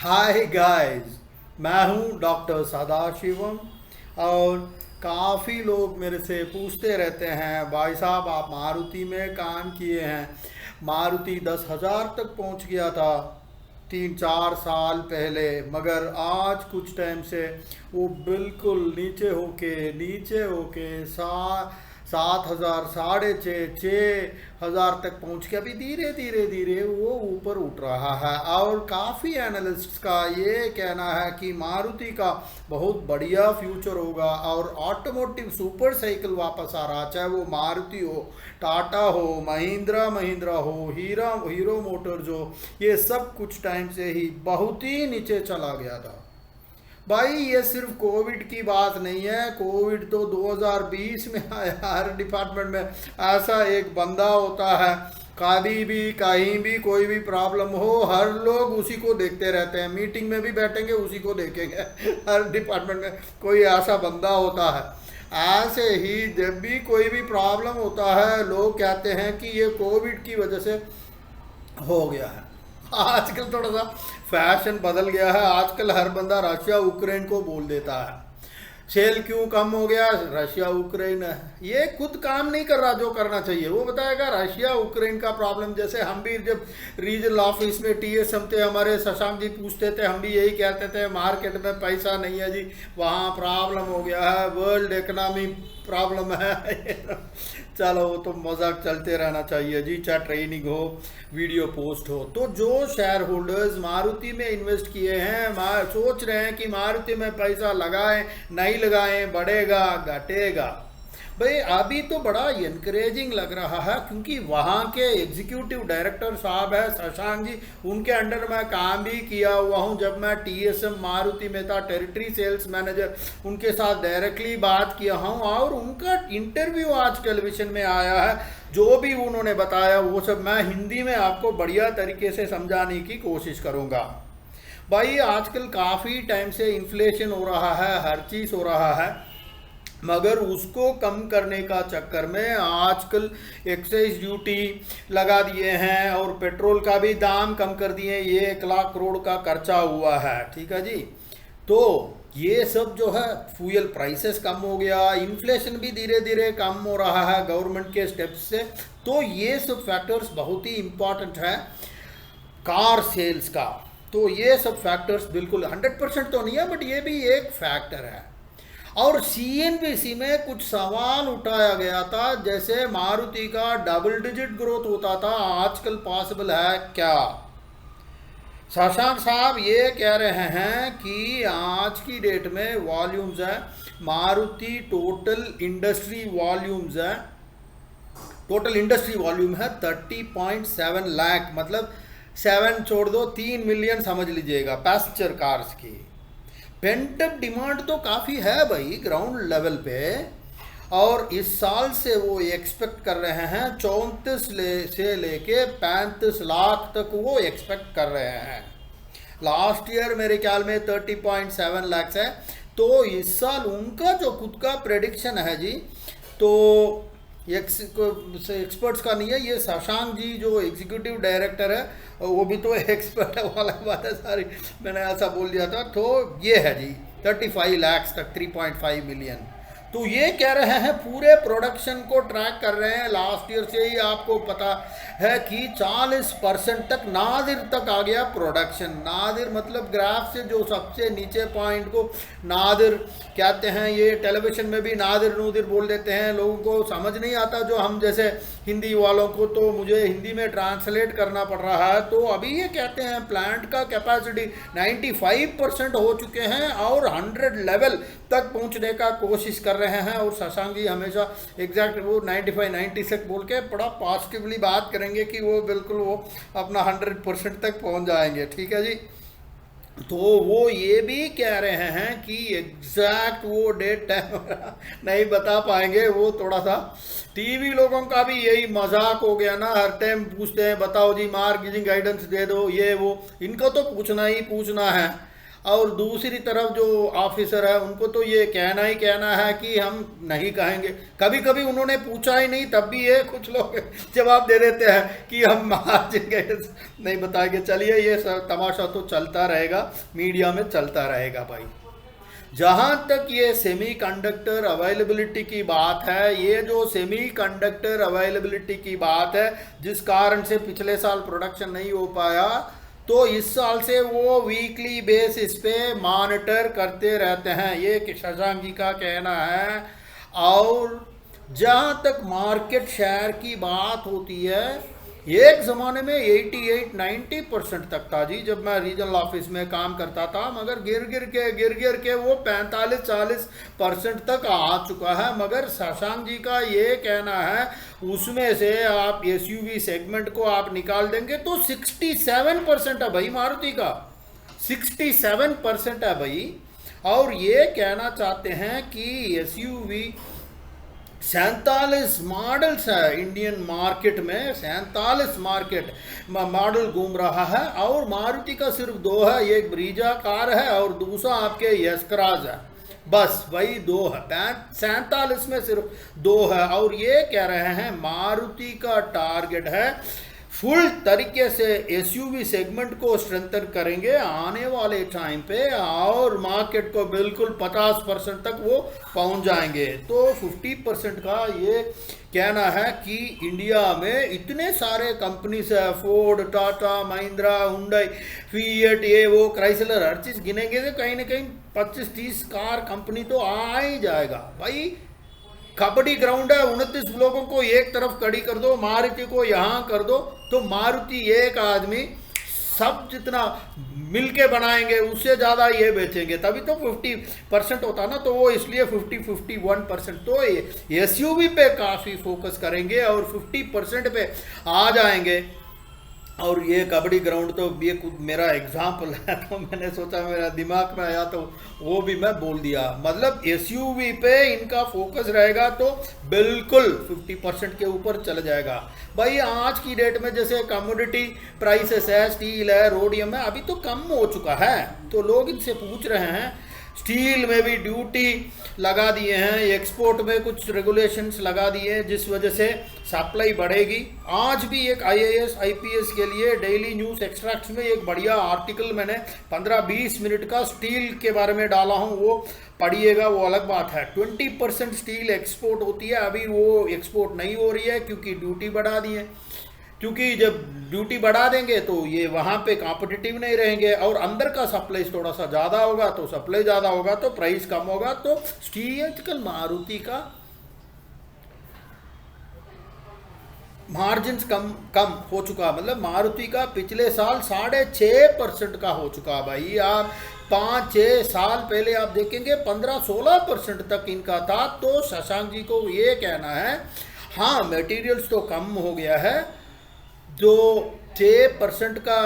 Hi guys. मैं हूं doctor Sadasivam. और काफ़ी लोग मेरे से पूछते रहते हैं, भाई साहब आप मारुति में काम किए हैं। मारुति 10,000 तक पहुंच गया था 3-4 साल पहले, मगर आज कुछ टाइम से वो बिल्कुल नीचे होके 7,000, 6,500 तक पहुंच के अभी धीरे धीरे वो ऊपर उठ रहा है। और काफ़ी एनालिस्ट्स का ये कहना है कि मारुति का बहुत बढ़िया फ्यूचर होगा और ऑटोमोटिव सुपर साइकिल वापस आ रहा, चाहे वो मारुति हो, टाटा हो, महिंद्रा हो, हीरो मोटर्स हो। ये सब कुछ टाइम से ही बहुत ही नीचे चला गया था। भाई ये सिर्फ कोविड की बात नहीं है। कोविड तो 2020 में आया। हर डिपार्टमेंट में ऐसा एक बंदा होता है, कभी भी कहीं भी कोई भी प्रॉब्लम हो हर लोग उसी को देखते रहते हैं। मीटिंग में भी बैठेंगे उसी को देखेंगे। हर डिपार्टमेंट में कोई ऐसा बंदा होता है। ऐसे ही जब भी कोई भी प्रॉब्लम होता है लोग कहते हैं कि ये कोविड की वजह से हो गया है। आजकल थोड़ा सा फैशन बदल गया है। आजकल हर बंदा रशिया यूक्रेन को बोल देता है। सेल क्यों कम हो गया? रशिया यूक्रेन है। ये खुद काम नहीं कर रहा जो करना चाहिए, वो बताएगा रशिया यूक्रेन का प्रॉब्लम। जैसे हम भी जब रीजनल ऑफिस में टीएसएम थे, हमारे शशांक जी पूछते थे, हम भी यही कहते थे मार्केट में पैसा नहीं है जी, वहाँ प्रॉब्लम हो गया है, वर्ल्ड इकोनॉमी प्रॉब्लम है। चलो वो तो मजाक चलते रहना चाहिए जी, चाहे ट्रेनिंग हो, वीडियो पोस्ट हो। तो जो शेयर होल्डर्स मारुति में इन्वेस्ट किए हैं, सोच रहे हैं कि मारुति में पैसा लगाएं नहीं लगाएं, बढ़ेगा घटेगा, भाई अभी तो बड़ा इनकरेजिंग लग रहा है। क्योंकि वहाँ के एग्जीक्यूटिव डायरेक्टर साहब है शशांक जी, उनके अंडर मैं काम भी किया हुआ हूँ। जब मैं टीएसएम मारुति में था, टेरिटरी सेल्स मैनेजर, उनके साथ डायरेक्टली बात किया हूँ और उनका इंटरव्यू आज टेलीविजन में आया है। जो भी उन्होंने बताया वो सब मैं हिंदी में आपको बढ़िया तरीके से समझाने की कोशिश करूँगा। भाई आजकल काफ़ी टाइम से इन्फ्लेशन हो रहा है, हर चीज़ हो रहा है, मगर उसको कम करने का चक्कर में आजकल एक्साइज ड्यूटी लगा दिए हैं और पेट्रोल का भी दाम कम कर दिए। ये 1 लाख करोड़ का खर्चा हुआ है, ठीक है जी। तो ये सब जो है, फ्यूल प्राइसेस कम हो गया, इन्फ्लेशन भी धीरे धीरे कम हो रहा है गवर्नमेंट के स्टेप्स से। तो ये सब फैक्टर्स बहुत ही इम्पॉर्टेंट है कार सेल्स का। तो ये सब फैक्टर्स बिल्कुल 100% तो नहीं है, बट ये भी एक फैक्टर है। और सीएनबीसी में कुछ सवाल उठाया गया था, जैसे मारुति का डबल डिजिट ग्रोथ होता था, आजकल पॉसिबल है क्या? शशांक साहब ये कह रहे हैं कि आज की डेट में वॉल्यूम्स है, मारुति टोटल इंडस्ट्री वॉल्यूम्स है, टोटल इंडस्ट्री वॉल्यूम है 30.7 लाख, मतलब 7 छोड़ दो 3 मिलियन समझ लीजिएगा पैसेंजर कार्स की। पेंटअप डिमांड तो काफ़ी है भाई ग्राउंड लेवल पे। और इस साल से वो एक्सपेक्ट कर रहे हैं 34 से लेके 35 लाख तक वो एक्सपेक्ट कर रहे हैं। लास्ट ईयर मेरे ख्याल में 30.7 लाख है। तो इस साल उनका जो खुद का प्रेडिक्शन है जी, तो एक्सपर्ट्स का नहीं है, ये शशांक जी जो एग्जीक्यूटिव डायरेक्टर है वो भी तो एक्सपर्ट है, वाला बात है सारी, मैंने ऐसा बोल दिया था। तो ये है जी 35 लाख तक, 3.5 मिलियन। तो ये कह रहे हैं पूरे प्रोडक्शन को ट्रैक कर रहे हैं। लास्ट ईयर से ही आपको पता है कि 40% तक नादिर तक आ गया प्रोडक्शन। नादिर मतलब ग्राफ से जो सबसे नीचे पॉइंट को नादिर कहते हैं। ये टेलीविजन में भी नादिर नूदिर बोल देते हैं, लोगों को समझ नहीं आता जो हम जैसे हिंदी वालों को, तो मुझे हिंदी में ट्रांसलेट करना पड़ रहा है। तो अभी ये कहते हैं प्लांट का कैपेसिटी 95% हो चुके हैं और 100 लेवल तक पहुंचने का कोशिश कर रहे हैं। और शशांक जी हमेशा एग्जैक्ट वो 95-96 बोल के बड़ा पॉजिटिवली बात करेंगे कि वो बिल्कुल वो अपना 100% तक पहुंच जाएंगे, ठीक है जी। तो वो ये भी कह रहे हैं कि एग्जैक्ट वो डेट टाइम नहीं बता पाएंगे। वो थोड़ा सा टीवी लोगों का भी यही मजाक हो गया ना, हर टाइम पूछते हैं बताओ जी मार्केटिंग गाइडेंस दे दो, ये वो, इनको तो पूछना ही पूछना है। और दूसरी तरफ जो ऑफिसर है उनको तो ये कहना ही कहना है कि हम नहीं कहेंगे। कभी कभी उन्होंने पूछा ही नहीं, तब भी ये कुछ लोग जवाब दे देते हैं कि हम मार्जिन गाइडेंस नहीं बताएंगे। चलिए, ये सब तमाशा तो चलता रहेगा, मीडिया में चलता रहेगा भाई। जहाँ तक ये सेमीकंडक्टर अवेलेबिलिटी की बात है, ये जो सेमीकंडक्टर अवेलेबिलिटी की बात है जिस कारण से पिछले साल प्रोडक्शन नहीं हो पाया, तो इस साल से वो वीकली बेसिस पे मॉनिटर करते रहते हैं, ये शशांक जी का कहना है। और जहाँ तक मार्केट शेयर की बात होती है, एक ज़माने में 88-90% तक था जी, जब मैं रीजनल ऑफिस में काम करता था, मगर गिर के वो 45-40% तक आ चुका है। मगर शशांक जी का ये कहना है उसमें से आप एसयूवी सेगमेंट को आप निकाल देंगे तो 67% है भाई, मारुति का 67% है भाई। और ये कहना चाहते हैं कि एसयूवी 47 मॉडल्स है इंडियन मार्केट में, 47 मार्केट मॉडल घूम रहा है, और मारुति का सिर्फ 2 है, एक ब्रीजा कार है और दूसरा आपके यस क्रॉस है, बस वही 2 है। 47 में सिर्फ 2 है। और ये कह रहे हैं मारुति का टारगेट है फुल तरीके से एसयूवी सेगमेंट को स्ट्रेंथन करेंगे आने वाले टाइम पे, और मार्केट को बिल्कुल 50% तक वो पहुंच जाएंगे। तो 50% का ये कहना है कि इंडिया में इतने सारे कंपनीज है, Ford, Tata, Mahindra, Hyundai, fiat, ये वो क्राइसलर, हर चीज़ गिनेंगे तो कहीं ना कहीं 25-30 कार कंपनी तो आ ही जाएगा भाई। कबड्डी ग्राउंड है, 29 लोगों को एक तरफ खड़ी कर दो, मारुति को यहाँ कर दो, तो मारुति एक आदमी सब जितना मिलके बनाएंगे उससे ज़्यादा ये बेचेंगे, तभी तो 50% होता ना, तो वो इसलिए 50-51%। तो ये एसयूवी पे काफ़ी फोकस करेंगे और 50% पे आ जाएंगे। और ये कबड्डी ग्राउंड तो ये कुछ मेरा एग्जाम्पल है, तो मैंने सोचा मेरा दिमाग में आया तो वो भी मैं बोल दिया। मतलब एसयूवी पे इनका फोकस रहेगा तो बिल्कुल 50% के ऊपर चल जाएगा भाई। आज की डेट में जैसे कमोडिटी प्राइसेस है, स्टील है, रोडियम है, अभी तो कम हो चुका है, तो लोग इनसे पूछ रहे हैं। स्टील में भी ड्यूटी लगा दिए हैं, एक्सपोर्ट में कुछ रेगुलेशंस लगा दिए हैं, जिस वजह से सप्लाई बढ़ेगी। आज भी एक आईएएस आईपीएस के लिए डेली न्यूज़ एक्सट्रैक्ट्स में एक बढ़िया आर्टिकल मैंने 15-20 मिनट का स्टील के बारे में डाला हूं, वो पढ़िएगा, वो अलग बात है। 20% स्टील एक्सपोर्ट होती है, अभी वो एक्सपोर्ट नहीं हो रही है क्योंकि ड्यूटी बढ़ा दी है। क्योंकि जब ड्यूटी बढ़ा देंगे तो ये वहाँ पे कॉम्पिटिटिव नहीं रहेंगे, और अंदर का सप्लाई थोड़ा सा ज़्यादा होगा, तो सप्लाई ज़्यादा होगा तो प्राइस कम होगा। तो स्टील आजकल मारुति का मार्जिन कम हो चुका, मतलब मारुति का पिछले साल 6.5% का हो चुका भाई। आप 5-6 साल पहले आप देखेंगे 15-16% तक इनका था। तो शशांक जी को ये कहना है, हाँ मटेरियल्स तो कम हो गया है, जो 6% का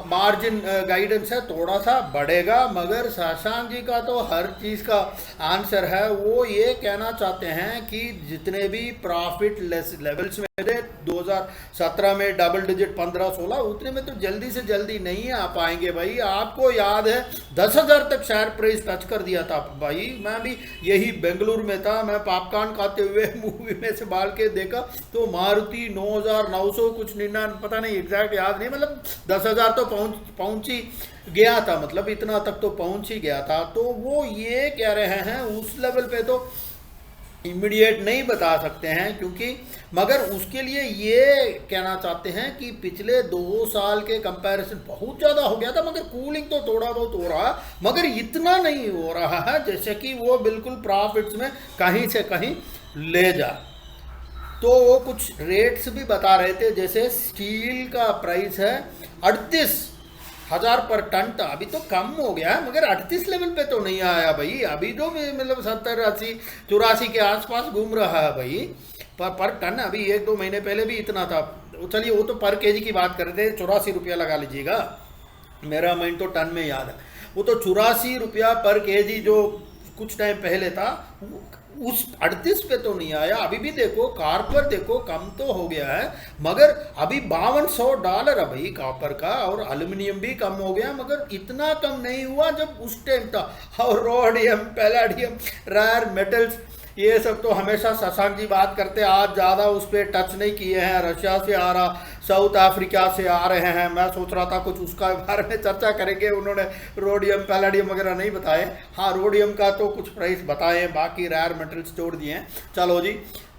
मार्जिन गाइडेंस है थोड़ा सा बढ़ेगा, मगर शशांक जी का तो हर चीज़ का आंसर है। वो ये कहना चाहते हैं कि जितने भी प्रॉफिट लेवल्स में थे 2017 में डबल डिजिट 15-16, उतने में तो जल्दी से जल्दी नहीं आ पाएंगे भाई। आपको याद है 10,000 तक शेयर प्राइस टच कर दिया था भाई। मैं भी यही बेंगलुरु में था, मैं पॉपकॉर्न खाते हुए मूवी में से बाल के देखा तो मारुति 9,900 कुछ 99, पता नहीं एग्जैक्ट याद नहीं, मतलब 10,000 तो पहुंच ही गया था, मतलब इतना तक तो पहुंच ही गया था। तो वो ये कह रहे हैं उस लेवल पे तो इमीडिएट नहीं बता सकते हैं, क्योंकि मगर उसके लिए ये कहना चाहते हैं कि पिछले 2 साल के कंपैरिजन बहुत ज़्यादा हो गया था, मगर कूलिंग तो थोड़ा बहुत हो रहा है, मगर इतना नहीं हो रहा है जैसे कि वो बिल्कुल प्रॉफिट्स में कहीं से कहीं ले जा। तो वो कुछ रेट्स भी बता रहे थे, जैसे स्टील का प्राइस है 38,000 पर टन था, अभी तो कम हो गया है, मगर 38 लेवल पे तो नहीं आया भाई। अभी तो मतलब 70, 80, 84 के आसपास घूम रहा है भाई पर टन। अभी 1-2 महीने पहले भी इतना था। चलिए वो तो पर केजी की बात कर रहे थे, 84 रुपया लगा लीजिएगा, मेरा माइंड तो टन में याद है। वो तो 84 रुपया पर केजी जो कुछ टाइम पहले था, उस 38 पे तो नहीं आया। अभी भी देखो कॉपर देखो कम तो हो गया है, मगर अभी $5200 है भाई कॉपर का, और एल्यूमिनियम भी कम हो गया, मगर इतना कम नहीं हुआ जब उस टाइम था। और रोडियम, पैलाडियम, रेयर मेटल्स, ये सब तो हमेशा शशांक जी बात करते हैं, आज ज़्यादा उस पर टच नहीं किए हैं। रशिया से आ रहा, साउथ अफ्रीका से आ रहे हैं, मैं सोच रहा था कुछ उसका बारे में चर्चा करेंगे। उन्होंने रोडियम, पैलाडियम वगैरह नहीं बताए। हाँ, रोडियम का तो कुछ प्राइस बताए, बाकी रेयर मेटल्स छोड़ दिए हैं। चलो जी,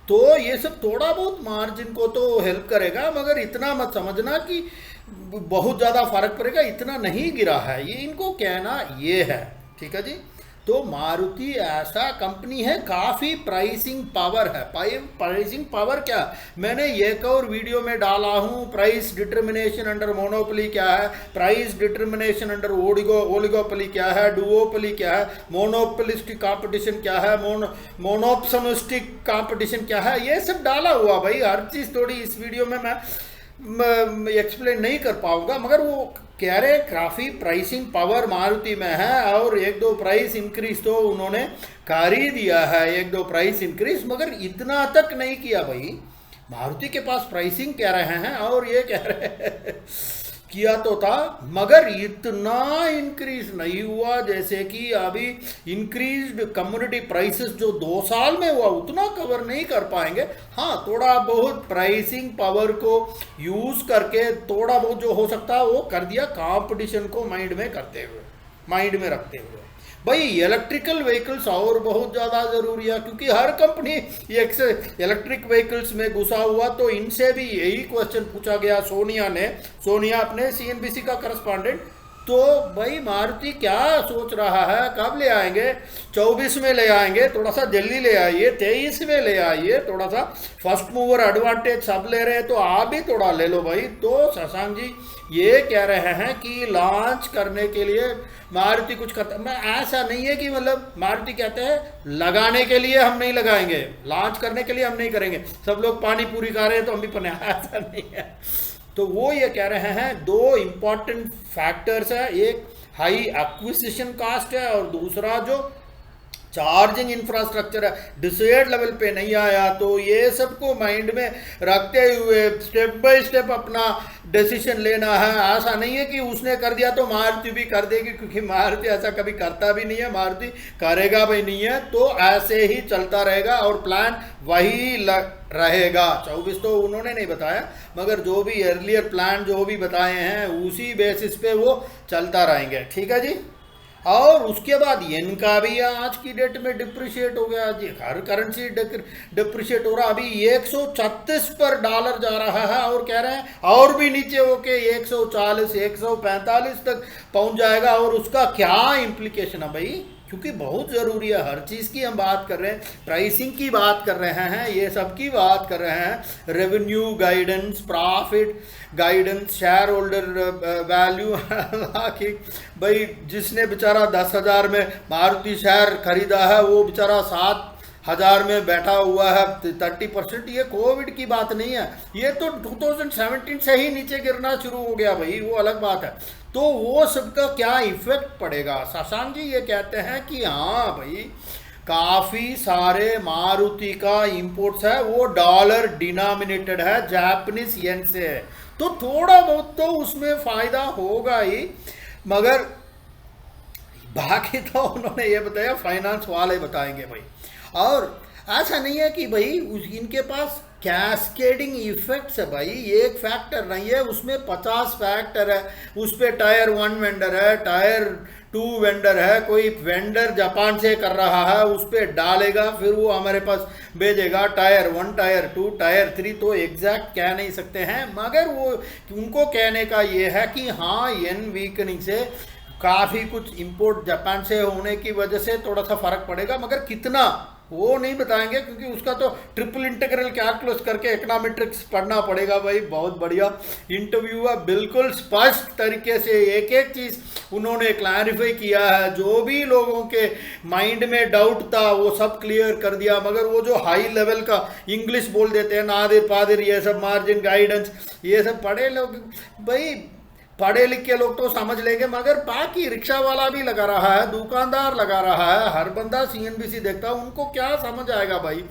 तो ये सब थोड़ा बहुत मार्जिन को तो हेल्प करेगा, मगर इतना मत समझना कि बहुत ज़्यादा फर्क पड़ेगा, इतना नहीं गिरा है। ये इनको कहना ये है, ठीक है जी। तो मारुति ऐसा कंपनी है, काफ़ी प्राइसिंग पावर है। प्राइसिंग पावर क्या, मैंने एक और वीडियो में डाला हूँ, प्राइस डिटर्मिनेशन अंडर मोनोपोली क्या है, प्राइस डिटर्मिनेशन अंडर ओलिगोपोली क्या है, डुओपोली क्या है, मोनोपोलिस्टिक कंपटीशन क्या है, मोनोप्सोनिस्टिक कंपटीशन क्या है, ये सब डाला हुआ भाई। हर चीज़ थोड़ी इस वीडियो में मैं एक्सप्लेन नहीं कर पाऊंगा, मगर वो कह रहे काफ़ी प्राइसिंग पावर मारुति में है, और एक दो प्राइस इंक्रीज तो उन्होंने कर ही दिया है, एक दो प्राइस इंक्रीज, मगर इतना तक नहीं किया भाई। मारुति के पास प्राइसिंग कह रहे हैं और ये कह रहे हैं किया तो था, मगर इतना इंक्रीज नहीं हुआ जैसे कि अभी इंक्रीज्ड कम्युनिटी प्राइसेस जो 2 साल में हुआ, उतना कवर नहीं कर पाएंगे। हाँ, थोड़ा बहुत प्राइसिंग पावर को यूज करके थोड़ा बहुत जो हो सकता है वो कर दिया, कंपटीशन को माइंड में रखते हुए। भाई इलेक्ट्रिकल व्हीकल्स और बहुत ज़्यादा ज़रूरी है, क्योंकि हर कंपनी एक से इलेक्ट्रिक व्हीकल्स में घुसा हुआ। तो इनसे भी यही क्वेश्चन पूछा गया सोनिया अपने CNBC का करस्पॉन्डेंट। तो भाई मारुति क्या सोच रहा है, कब ले आएंगे? 24 में ले आएंगे, थोड़ा सा जल्दी ले आइए, 23 में ले आइए, थोड़ा सा फर्स्ट मूवर एडवांटेज सब ले रहे हैं, तो आप भी थोड़ा ले लो भाई। तो शशांक जी ये कह रहे हैं कि लॉन्च करने के लिए मारुति कुछ करता, मैं ऐसा नहीं है कि मतलब मारुति कहते हैं लगाने के लिए हम नहीं लगाएंगे, लॉन्च करने के लिए हम नहीं करेंगे, सब लोग पानी पूरी खा रहे हैं तो हम भी पने, ऐसा नहीं है। तो वो ये कह रहे हैं 2 इंपॉर्टेंट फैक्टर्स है, एक हाई एक्विजिशन कॉस्ट है और दूसरा जो चार्जिंग इंफ्रास्ट्रक्चर है डिसाइड लेवल पे नहीं आया। तो ये सबको माइंड में रखते हुए स्टेप बाय स्टेप अपना डिसीजन लेना है। ऐसा नहीं है कि उसने कर दिया तो मारुति भी कर देगी, क्योंकि मारुति ऐसा कभी करता भी नहीं है, मारुति करेगा भी नहीं है। तो ऐसे ही चलता रहेगा और प्लान वही रहेगा। 24 तो उन्होंने नहीं बताया, मगर जो भी अर्लियर प्लान जो भी बताए हैं उसी बेसिस पे वो चलता रहेंगे, ठीक है जी। और उसके बाद येन का भी आज की डेट में डिप्रिशिएट हो गया जी, हर करेंसी डिप्रिशिएट हो रहा। अभी 136 पर डॉलर जा रहा है और कह रहे हैं और भी नीचे होके 140 145 तक पहुंच जाएगा। और उसका क्या इम्प्लीकेशन है भाई, क्योंकि बहुत ज़रूरी है, हर चीज़ की हम बात कर रहे हैं, प्राइसिंग की बात कर रहे हैं, ये सब की बात कर रहे हैं, revenue guidance, profit guidance, share holder value कि भाई जिसने बेचारा 10,000 में मारुति शेयर खरीदा है वो बेचारा 7,000 में बैठा हुआ है 30%। ये कोविड की बात नहीं है, ये तो 2017 से ही नीचे गिरना शुरू हो गया भाई, वो अलग बात है। तो वो सबका क्या इफेक्ट पड़ेगा? शशांक जी ये कहते हैं कि हाँ भाई काफ़ी सारे मारुति का इंपोर्ट्स है वो डॉलर डिनोमिनेटेड है, जापानीज येन से है, तो थोड़ा बहुत तो उसमें फ़ायदा होगा ही, मगर बाकी तो उन्होंने ये बताया फाइनेंस वाले बताएंगे भाई। और ऐसा नहीं है कि भाई इनके पास कैस्केडिंग इफेक्ट्स है भाई, एक फैक्टर नहीं है, उसमें 50 फैक्टर है। उस पर टायर 1 वेंडर है, टायर 2 वेंडर है, कोई वेंडर जापान से कर रहा है, उस पर डालेगा, फिर वो हमारे पास भेजेगा टायर 1, टायर 2, टायर 3। तो एग्जैक्ट कह नहीं सकते हैं, मगर वो उनको कहने का ये है कि हाँ येन वीकनिंग से काफ़ी कुछ इंपोर्ट जापान से होने की वजह से थोड़ा सा फर्क पड़ेगा, मगर कितना वो नहीं बताएंगे, क्योंकि उसका तो ट्रिपल इंटीग्रल कैलकुलस करके इकोनॉमेट्रिक्स पढ़ना पड़ेगा भाई। बहुत बढ़िया इंटरव्यू है, बिल्कुल स्पष्ट तरीके से एक एक चीज़ उन्होंने क्लैरिफाई किया है, जो भी लोगों के माइंड में डाउट था वो सब क्लियर कर दिया। मगर वो जो हाई लेवल का इंग्लिश बोल देते हैं नादिर पादिर, ये सब मार्जिन गाइडेंस, ये सब पढ़े लोग भाई, पढ़े लिखे लोग तो समझ लेंगे, मगर बाकी रिक्शा वाला भी लगा रहा है, दुकानदार लगा रहा है, हर बंदा CNBC देखता है, उनको क्या समझ आएगा भाई।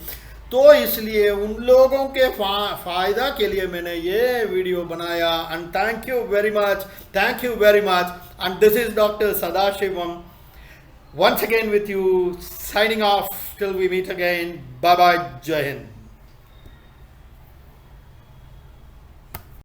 तो इसलिए उन लोगों के फायदा के लिए मैंने ये वीडियो बनाया। And thank you very much and this is doctor Sadashivam once again with you, signing off till we meet again. Bye bye, Jai Hind.